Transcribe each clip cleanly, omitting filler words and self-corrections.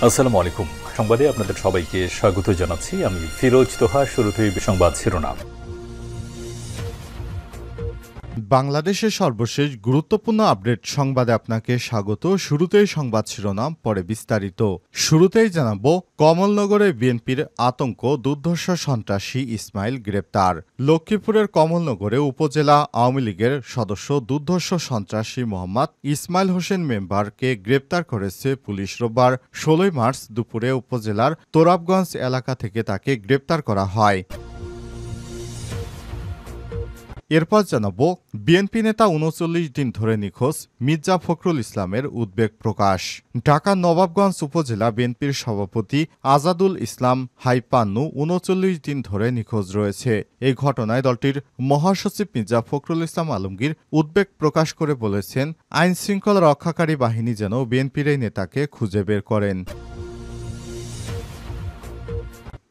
আসসালামু আলাইকুম। সংবাদে আপনাদের সবাইকে স্বাগত জানাচ্ছি। আমি ফিরোজ তোহা। শুরুতেই সংবাদ শিরোনাম। বাংলাদেশের সর্বশেষ গুরুত্বপূর্ণ আপডেট সংবাদে আপনাকে স্বাগত। শুরুতেই সংবাদ শিরোনাম, পরে বিস্তারিত। শুরুতেই জানাবো, কমলনগরে বিএনপির আতঙ্ক, দুর্ধর্ষ সন্ত্রাসী ইসমাইল গ্রেপ্তার। লক্ষ্মীপুরের কমলনগরে উপজেলা আওয়ামী লীগের সদস্য দুর্ধর্ষ সন্ত্রাসী মোহাম্মদ ইসমাইল হোসেন মেম্বারকে গ্রেপ্তার করেছে পুলিশ। রোববার ১৬ মার্চ দুপুরে উপজেলার তোরাবগঞ্জ এলাকা থেকে তাকে গ্রেপ্তার করা হয়। এরপর জানাবো, বিএনপি নেতা ৩৯ দিন ধরে নিখোঁজ, মির্জা ফখরুল ইসলামের উদ্বেগ প্রকাশ। ঢাকার নবাবগঞ্জ উপজেলা বিএনপির সভাপতি আজাদুল ইসলাম হাইপান্নু ৩৯ দিন ধরে নিখোঁজ রয়েছে। এই ঘটনায় দলটির মহাসচিব মির্জা ফখরুল ইসলাম আলমগীর উদ্বেগ প্রকাশ করে বলেছেন, আইন শৃঙ্খলা রক্ষাকারী বাহিনী যেন বিএনপির এই নেতাকে খুঁজে বের করেন।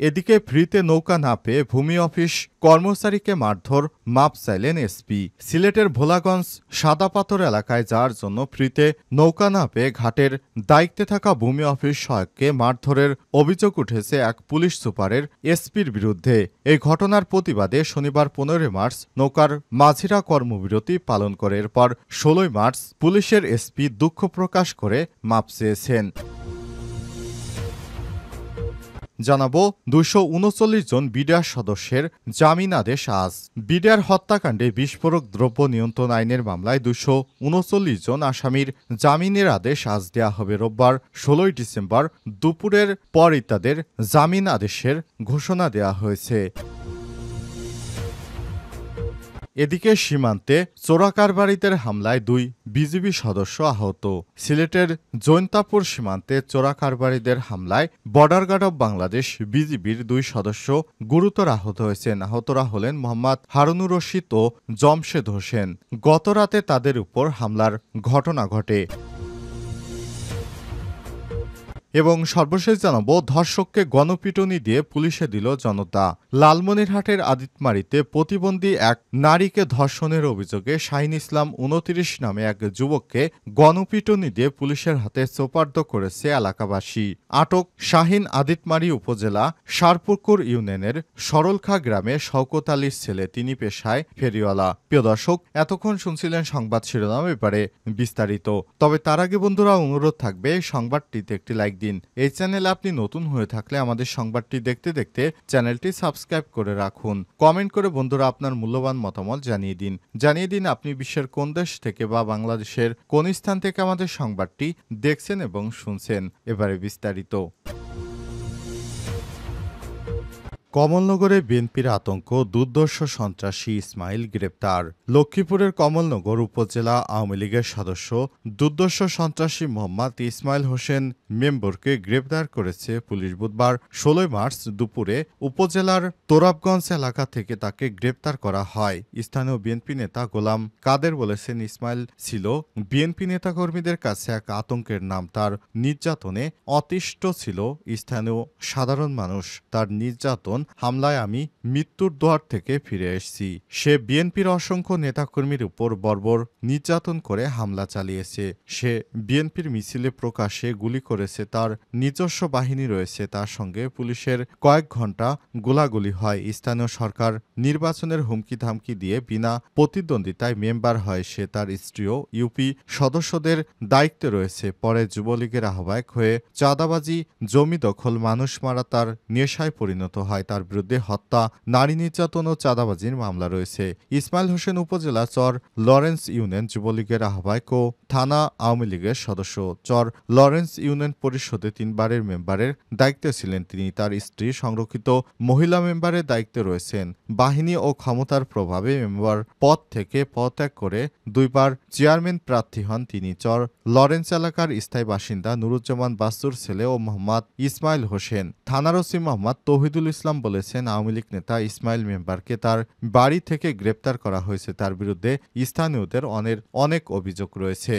এদিকে ফ্রিতে নৌকা না পেয়ে ভূমি অফিস কর্মচারীকে মারধর, মাপ চাইলেন এসপি। সিলেটের ভোলাগঞ্জ সাদাপাথর এলাকায় যাওয়ার জন্য ফ্রিতে নৌকা না পেয়ে ঘাটের দায়িত্বে থাকা ভূমি অফিস সহায়ককে মারধরের অভিযোগ উঠেছে এক পুলিশ সুপারের এসপির বিরুদ্ধে। এই ঘটনার প্রতিবাদে শনিবার ১৫ মার্চ নৌকার মাঝিরা কর্মবিরতি পালন করে। এরপর ১৬ মার্চ পুলিশের এসপি দুঃখ প্রকাশ করে মাপ চেয়েছেন। জানাবো, ২৩৯ জন বিডিআর সদস্যের জামিন আদেশ আজ। বিডিআর হত্যাকাণ্ডে বিস্ফোরক দ্রব্য নিয়ন্ত্রণ আইনের মামলায় ২৩৯ জন আসামির জামিনের আদেশ আজ দেয়া হবে। রোববার ১৬ ডিসেম্বর দুপুরের পরই তাদের জামিন আদেশের ঘোষণা দেয়া হয়েছে। এদিকে সীমান্তে চোরাকারবারিদের হামলায় ২ বিজিবি সদস্য আহত। সিলেটের জৈন্তাপুর সীমান্তে চোরাকারবারিদের হামলায় বর্ডার গার্ড অব বাংলাদেশ বিজিবির ২ সদস্য গুরুতর আহত হয়েছেন। আহতরা হলেন মোহাম্মদ হারুনুর রশিদ ও জমশেদ হোসেন। গতরাতে তাদের উপর হামলার ঘটনা ঘটে। এবং সর্বশেষ জানাবো, ধর্ষককে গণপিটুনি দিয়ে পুলিশে দিল জনতা। লালমনিরহাটের আদিতমারীতে প্রতিবন্ধী এক নারীকে ধর্ষণের অভিযোগে শাহিন ইসলাম ২৯ নামে এক যুবককে গণপিটুনি দিয়ে পুলিশের হাতে সোপর্দ করেছে এলাকাবাসী। আটক শাহিন আদিতমারী উপজেলা সারপুকুর ইউনিয়নের সরলখা গ্রামে শওকত আলীর ছেলে। তিনি পেশায় ফেরিওয়ালা। প্রিয় দর্শক, এতক্ষণ শুনছিলেন সংবাদ শিরোনাম, এবারে বিস্তারিত। তবে তার আগে বন্ধুরা, অনুরোধ থাকবে সংবাদটিতে একটি লাইক দিন। এই চ্যানেলে আপনি নতুন হয়ে থাকলে আমাদের সংবাদটি দেখতে দেখতে চ্যানেলটি সাবস্ক্রাইব করে রাখুন। কমেন্ট করে বন্ধুরা আপনার মূল্যবান মতামত জানিয়ে দিন আপনি বিশ্বের কোন দেশ থেকে বা বাংলাদেশের কোন স্থান থেকে আমাদের সংবাদটি দেখছেন এবং শুনছেন। এবারে বিস্তারিত। কমলনগরে বিএনপির আতঙ্ক, দুর্ধর্ষ সন্ত্রাসী ইসমাইল গ্রেপ্তার। লক্ষ্মীপুরের কমলনগর উপজেলা আওয়ামী লীগের সদস্য দুর্ধর্ষ সন্ত্রাসী মোহাম্মদ ইসমাইল হোসেন মেম্বরকে গ্রেপ্তার করেছে পুলিশ। বুধবার ১৬ মার্চ দুপুরে উপজেলার তোরাবগঞ্জ এলাকা থেকে তাকে গ্রেপ্তার করা হয়। স্থানীয় বিএনপি নেতা গোলাম কাদের বলেছেন, ইসমাইল ছিল বিএনপি নেতাকর্মীদের কাছে এক আতঙ্কের নাম। তার নির্যাতনে অতিষ্ঠ ছিল স্থানীয় সাধারণ মানুষ। তার নির্যাতন হামলায় আমি মৃত্যুর দুয়ার থেকে ফিরে এসেছি। সে বিএনপির অসংখ্য নেতাকর্মীর উপর বর্বর নির্যাতন করে হামলা চালিয়েছে। সে বিএনপির মিছিলে প্রকাশ্যে গুলি করেছে। তার নিজস্ব বাহিনী রয়েছে। তার সঙ্গে পুলিশের কয়েক ঘন্টা গোলাগুলি হয়। স্থানীয় সরকার নির্বাচনের হুমকি ধামকি দিয়ে বিনা প্রতিদ্বন্দ্বিতায় মেম্বার হয় সে। তার স্ত্রীও ইউপি সদস্যদের দায়িত্বে রয়েছে। পরে যুবলীগের আহ্বায়ক হয়ে চাঁদাবাজি, জমি দখল, মানুষ মারা তার নেশায় পরিণত হয়। তার বিরুদ্ধে হত্যা, নারী নির্যাতন ও চাঁদাবাজির মামলা রয়েছে। ইসমাইল হোসেন উপজেলা চর লরেন্স ইউনিয়ন যুবলীগের আহ্বায়ক ও থানা আওয়ামী লীগের সদস্য। চর লরেন্স ইউনিয়ন পরিষদে ৩ বারের মেম্বারের দায়িত্বে ছিলেন তিনি। তার স্ত্রী সংরক্ষিত মহিলা মেম্বারের দায়িত্বে রয়েছেন। বাহিনী ও ক্ষমতার প্রভাবে মেম্বার পদ থেকে পদত্যাগ করে ২ বার চেয়ারম্যান প্রার্থী হন তিনি। চর লরেন্স এলাকার স্থায়ী বাসিন্দা নুরুজ্জামান বাস্তুর ছেলে ও মোহাম্মদ ইসমাইল হোসেন। থানার ওসি মোহাম্মদ তৌহিদুল ইসলাম বলেছেন, আওয়ামী লীগ নেতা ইসমাইল মেম্বারকে তার বাড়ি থেকে গ্রেপ্তার করা হয়েছে। তার বিরুদ্ধে স্থানীয়দের অনেক অভিযোগ রয়েছে।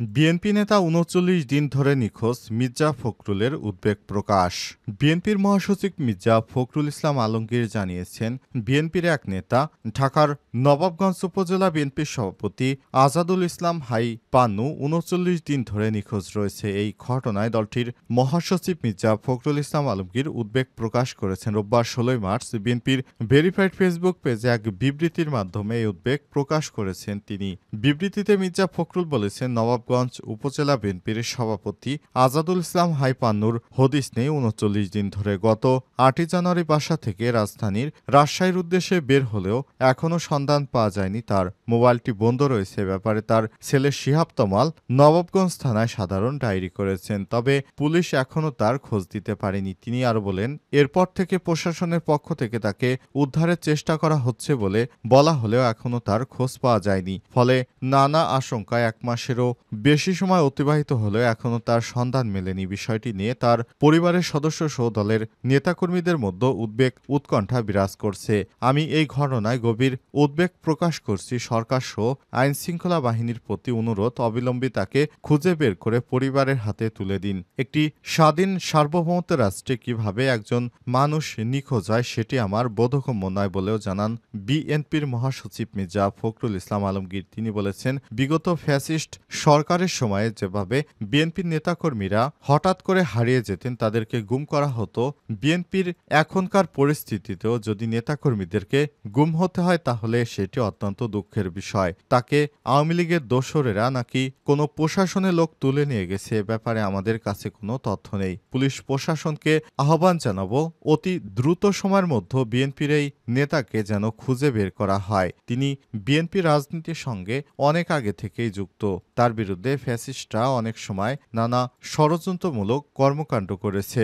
বিএনপি নেতা ৩৯ দিন ধরে নিখোঁজ মির্জা ফখরুলের উদ্বেগ প্রকাশ। বিএনপির মহাসচিব মির্জা ফখরুল ইসলাম আলমগীর জানিয়েছেন, বিএনপির এক নেতা ঢাকার নবাবগঞ্জ উপজেলা বিএনপির সভাপতি আজাদুল ইসলাম হাই পান্নু ৩৯ দিন ধরে নিখোঁজ রয়েছে। এই ঘটনায় দলটির মহাসচিব মির্জা ফখরুল ইসলাম আলমগীর উদ্বেগ প্রকাশ করেছেন। রোববার ১৬ মার্চ বিএনপির ভেরিফাইড ফেসবুক পেজে এক বিবৃতির মাধ্যমে এই উদ্বেগ প্রকাশ করেছেন তিনি। বিবৃতিতে মির্জা ফখরুল বলেছেন, নবাবগঞ্জ উপজেলা বিএনপির সভাপতি আজাদুল ইসলাম হাই পান্নুর হদিস নেই ৩৯ দিন ধরে। গত ৮ জানুয়ারি বাসা থেকে রাজধানীর রাজশাহীর উদ্দেশ্যে বের হলেও এখনও সন্ধান পাওয়া যায়নি তার। মোবাইলটি বন্ধ রয়েছে। ব্যাপারে তার ছেলে শিহাব তমাল নবাবগঞ্জ থানায় সাধারণ ডায়েরি করেছেন, তবে পুলিশ এখনও তার খোঁজ দিতে পারেনি। তিনি আরও বলেন, এরপর থেকে প্রশাসনের পক্ষ থেকে তাকে উদ্ধারের চেষ্টা করা হচ্ছে বলে বলা হলেও এখনও তার খোঁজ পাওয়া যায়নি। ফলে নানা আশঙ্কায় ১ মাসেরও বেশি সময় অতিবাহিত হলেও এখনও তার সন্ধান মেলেনি। বিষয়টি নিয়ে তার পরিবারের সদস্য সহ দলের নেতাকর্মীদের মধ্যে উদ্বেগ উৎকণ্ঠা বিরাজ করছে। আমি এই ঘটনায় গভীর উদ্বেগ প্রকাশ করছি। সরকার সহ আইন শৃঙ্খলা বাহিনীর প্রতি অনুরোধ, অবিলম্বে তাকে খুঁজে বের করে পরিবারের হাতে তুলে দিন। একটি স্বাধীন সার্বভৌমত্ব রাষ্ট্রে কিভাবে একজন মানুষ নিখোঁজ হয় সেটি আমার বোধগম্য নয় বলেও জানান বিএনপির মহাসচিব মির্জা ফখরুল ইসলাম আলমগীর। তিনি বলেছেন, বিগত ফ্যাসিস্ট সরকারের সময়ে যেভাবে বিএনপির নেতাকর্মীরা হঠাৎ করে হারিয়ে যেতেন, তাদেরকে গুম করা হতো, বিএনপির এখনকার পরিস্থিতিতেও যদি নেতাকর্মীদেরকে গুম হতে হয় তাহলে সেটি অত্যন্ত দুঃখের বিষয়। তাকে আওয়ামী লীগের দোসরেরা নাকি কোনো প্রশাসনের লোক তুলে নিয়ে গেছে, এ ব্যাপারে আমাদের কাছে কোনো তথ্য নেই। পুলিশ প্রশাসনকে আহ্বান জানাবো, অতি দ্রুত সময়ের মধ্যে বিএনপির এই নেতাকে যেন খুঁজে বের করা হয়। তিনি বিএনপি রাজনীতির সঙ্গে অনেক আগে থেকেই যুক্ত। তার বিরুদ্ধে ফ্যাসিস্টরা অনেক সময় নানা ষড়যন্ত্রমূলক কর্মকাণ্ড করেছে।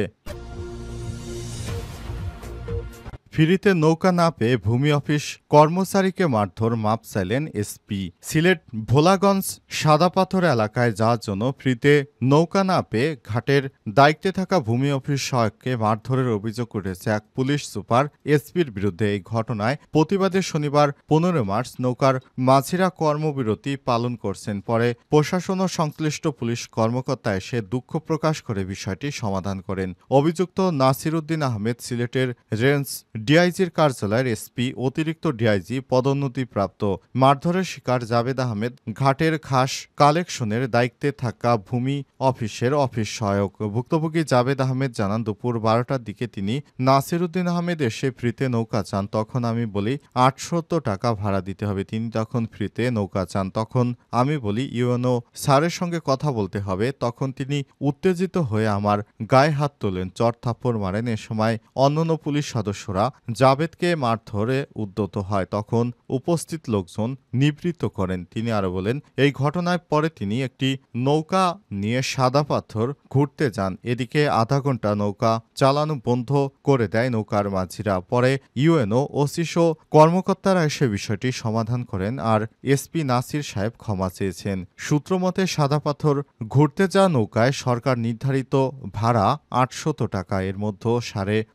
ফ্রিতে নৌকা না পেয়ে ভূমি অফিস কর্মচারীকে মারধর, মাপ চাইলেন এসপি। সিলেট ভোলাগঞ্জ সাদাপাথর এলাকায় যাওয়ার জন্য ফ্রিতে নৌকা না পেয়ে ঘাটের দায়িত্বে থাকা ভূমি অফিস সহায়ককে মারধরের অভিযোগ উঠেছে এক পুলিশ সুপার এসপির বিরুদ্ধে। এই ঘটনায় প্রতিবাদে শনিবার ১৫ মার্চ নৌকার মাঝিরা কর্মবিরতি পালন করছেন। পরে প্রশাসন ও সংশ্লিষ্ট পুলিশ কর্মকর্তা এসে দুঃখ প্রকাশ করে বিষয়টি সমাধান করেন। অভিযুক্ত নাসির উদ্দিন আহমেদ সিলেটের রেঞ্জ ডিআইজির কার্যালয়ের এসপি, অতিরিক্ত ডিআইজি পদোন্নতিপ্রাপ্ত। মারধরের শিকার জাবেদ আহমেদ ঘাটের খাস কালেকশনের দায়িত্বে থাকা ভূমি অফিসের অফিস সহায়ক। ভুক্তভোগী জাবেদ আহমেদ জানান, দুপুর ১২টার দিকে তিনি নাসির উদ্দিন আহমেদ এসে ফ্রিতে নৌকা চান। তখন আমি বলি ৮৭০ টাকা ভাড়া দিতে হবে। তিনি তখন ফ্রিতে নৌকা চান। তখন আমি বলি ইউএনও স্যারের সঙ্গে কথা বলতে হবে। তখন তিনি উত্তেজিত হয়ে আমার গায়ে হাত তোলেন, চড় থাপ্পড় মারেন। এ সময় অন্যান্য পুলিশ সদস্যরা জাবেদকে মারধরে উদ্যত হয়। তখন উপস্থিত লোকজন নিবৃত্ত করেন। তিনি আরো বলেন, এই ঘটনায় পরে তিনি একটি নৌকা নিয়ে সাদা পাথর ঘুরতে যান। এদিকে আধা ঘন্টা নৌকা চালানো বন্ধ করে দেয় নৌকার মাঝিরা। পরে ইউএনও, ওসিসো কর্মকর্তারা এসে বিষয়টি সমাধান করেন আর এসপি নাসির সাহেব ক্ষমা চেয়েছেন। সূত্রমতে সাদা পাথর ঘুরতে যাওয়া নৌকায় সরকার নির্ধারিত ভাড়া ৮০০ টাকা, এর মধ্যে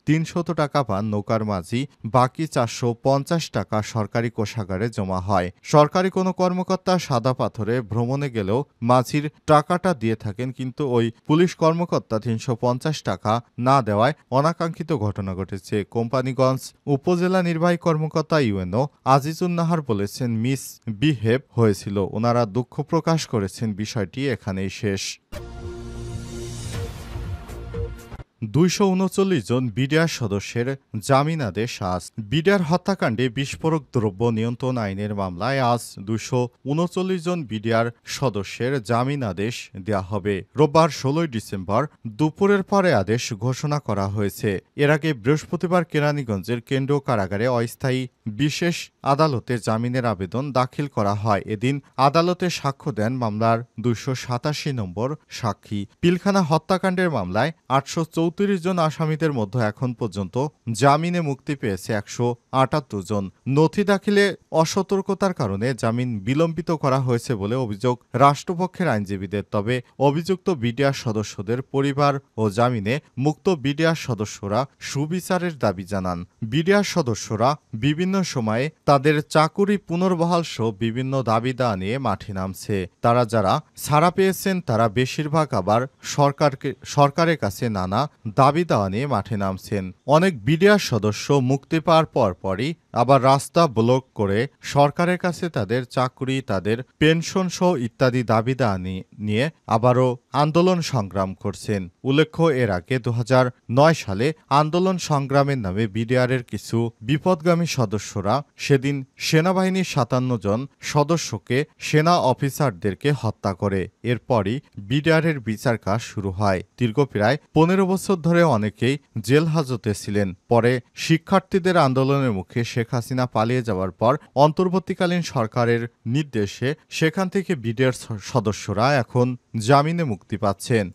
৩৫০ টাকা পান নৌকার মাঝি, বাকি ৪৫০ টাকা সরকারি কোষাগারে জমা হয়। সরকারি কোনো কর্মকর্তা সাদা পাথরে ভ্রমণে গেলেও মাঝির টাকাটা দিয়ে থাকেন, কিন্তু ওই পুলিশ কর্মকর্তা ৩৫০ টাকা না দেওয়ায় অনাকাঙ্ক্ষিত ঘটনা ঘটেছে। কোম্পানিগঞ্জ উপজেলা নির্বাহী কর্মকর্তা ইউএনও আজিজুন নাহার বলেছেন, মিস বিহেভ হয়েছিল। ওনারা দুঃখ প্রকাশ করেছেন। বিষয়টি এখানেই শেষ। ২৩৯ জন বিডিআর সদস্যের জামিনাদেশ আজ। বিডিআর হত্যাকাণ্ডে বিস্ফোরক দ্রব্য নিয়ন্ত্রণ আইনের মামলায় আজ ২৩৯ জন বিডিআর সদস্যের জামিনাদেশ দেওয়া হবে। রোববার ১৬ ডিসেম্বর দুপুরের পরে আদেশ ঘোষণা করা হয়েছে। এর আগে বৃহস্পতিবার কেরানীগঞ্জের কেন্দ্রীয় কারাগারে অস্থায়ী বিশেষ আদালতে জামিনের আবেদন দাখিল করা হয়। এদিন আদালতে সাক্ষ্য দেন মামলার ২৮৭ নম্বর সাক্ষী। পিলখানা হত্যাকাণ্ডের মামলায় ৮৩৪ জন আসামিদের মধ্যে এখন পর্যন্ত জামিনে মুক্তি পেয়েছে 78 জন। নথি দাখিলে অসতর্কতার কারণে জামিন বিলম্বিত করা হয়েছে বলে অভিযোগ রাষ্ট্রপক্ষের আইনজীবীদের। তবে অভিযুক্ত বিডিআর সদস্যদের পরিবার ও জামিনে মুক্ত বিডিআর সদস্যরা সুবিচারের দাবি জানান। বিডিআর সদস্যরা বিভিন্ন সময়ে তাদের চাকুরি পুনর্বহাল সহ বিভিন্ন দাবি দাওয়া নিয়ে মাঠে নামছে। তারা যারা ছাড়া পেয়েছেন তারা বেশিরভাগ আবার সরকারের কাছে নানা দাবি দাওয়া নিয়ে মাঠে নামছেন। অনেক বিডিআর সদস্য মুক্তি পাওয়ার পরপরই আবার রাস্তা ব্লক করে সরকারের কাছে তাদের চাকরি, তাদের পেনশন সহ ইত্যাদি দাবি দাওয়া নিয়ে আবারও আন্দোলন সংগ্রাম করছেন। উল্লেখ্য, এর আগে 2009 সালে আন্দোলন সংগ্রামের নামে বিডিআরের কিছু বিপদগামী সদস্যরা সেদিন সেনাবাহিনীর 57 জন সদস্যকে সেনা অফিসারদেরকে হত্যা করে। এরপরই বিডিআরের বিচার কাজ শুরু হয়। দীর্ঘ প্রায় 15 বছর ধরে অনেকেই জেল হাজতে ছিলেন। পরে শিক্ষার্থীদের আন্দোলনের মুখে শেখ হাসিনা পালিয়ে যাওয়ার পর অন্তর্বর্তীকালীন সরকারের নির্দেশে সেখান থেকে বিডিআর সদস্যরা এখন জামিনে মুক্তি পাচ্ছেন।